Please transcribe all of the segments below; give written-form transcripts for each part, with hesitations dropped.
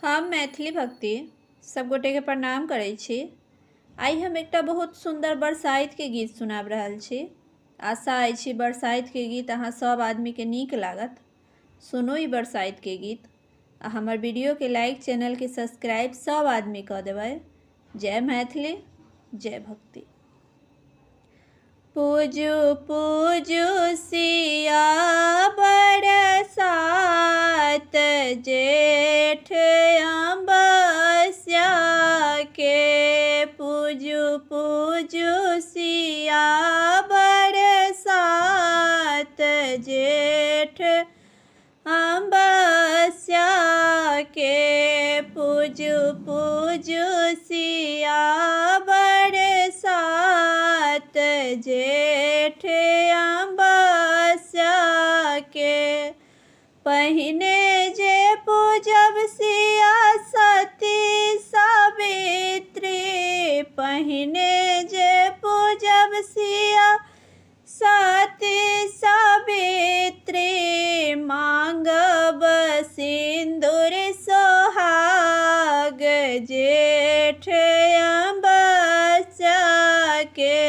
हम मैथिली भक्ति सब गोटे के प्रणाम करै छी। आई हम एकटा बहुत सुंदर बरसाइत के गीत सुनाब रहल छी। आशा अछि बरसाइत के गीत अहाँ सब आदमी के नीक लागत। सुनू ई बरसाइत के गीत आ हमर वीडियो के लाइक, चैनल के सब्सक्राइब सब आदमी कऽ देबै। जय मैथिली, जय भक्ति। पूजू पूजू सिया बरसात जेठ अमावस्या के। पूजू पूजू सिया बरसात जेठ अमावस्या के। पूजू पूजू सिया बरसात जेठ अमावस्या के। पहिने जे पूजब सिया सती सावित्री। पहिने जे पूजब सिया सती सावित्री। मांगब सिंदूर सोहाग जेठ अमावस्या के।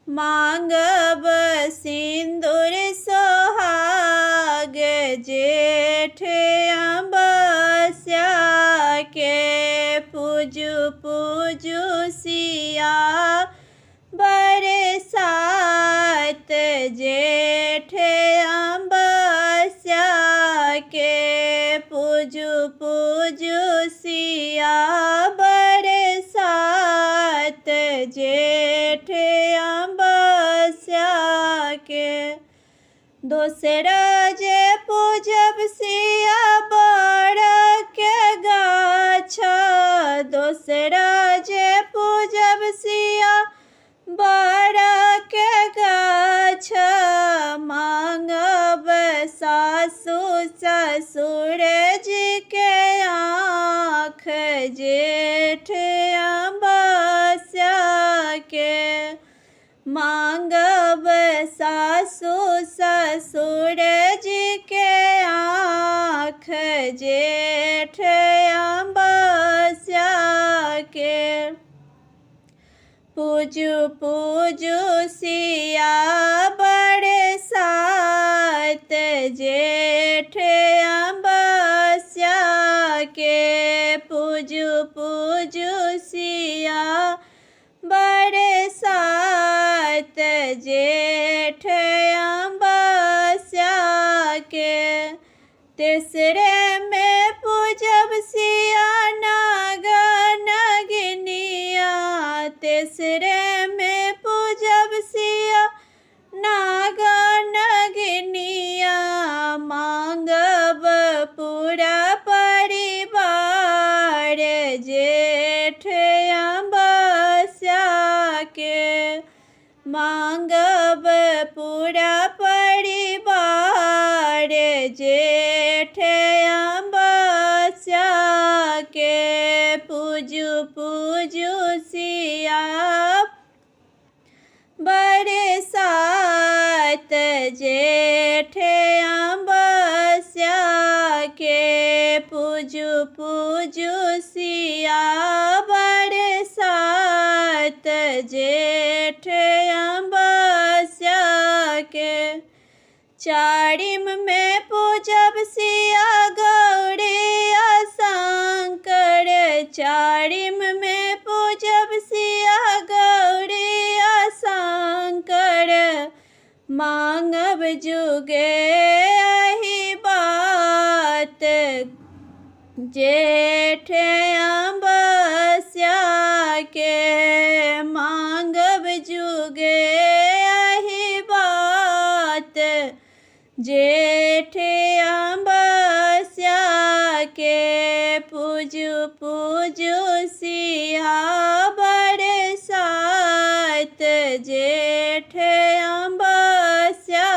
मांगब सिंदूर सोहाग जेठ अमावस्या के। पूजू पूजू सिया बरसात जेठ अमावस्या के। पूजू पूजू सिया बरसात जेठ अमावस्या के। दोसरा जे पूजब सिया बड़ के गाछ। दोसरा जे पूजब सिया बड़ के गाछ। मांगब सासु ससुर जी के आँख जेठ अमावस्या के। मांगब सासु ससुर जी के आँख जेठ अमावस्या के। पूजू पूजू सिया बरसात जेठ अमावस्या के। पूजू पूजू सिया बरसात जेठ अमावस्या के। तेसरे में पूजब सिया नाग नगिनिया। तेसरे में पूजब सिया नाग नगिनिया। मांगब पूरा परिवार जेठ अमावस्या के। मांगब पूरा परिवार जेठ अमावस्या के। पूजू पूजू सिया बरसात जेठ अमावस्या के। पूजू पूजू सिया बरसात जेठ अमावस्या के। चारिम में पूजब सिया गौरी शंकर। चारिम में पूजब सिया गौरी शंकर। मांगब जुगे अहि बात जेठ अमावस्या के। मांगब जुगे अहि बात जेठ अमावस्या के। पूजू पूजू सिया बरसात जेठ अमावस्या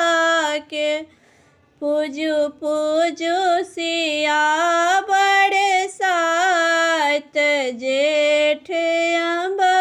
के। पूजू पूजू सिया बरसात जेठ अमावस्या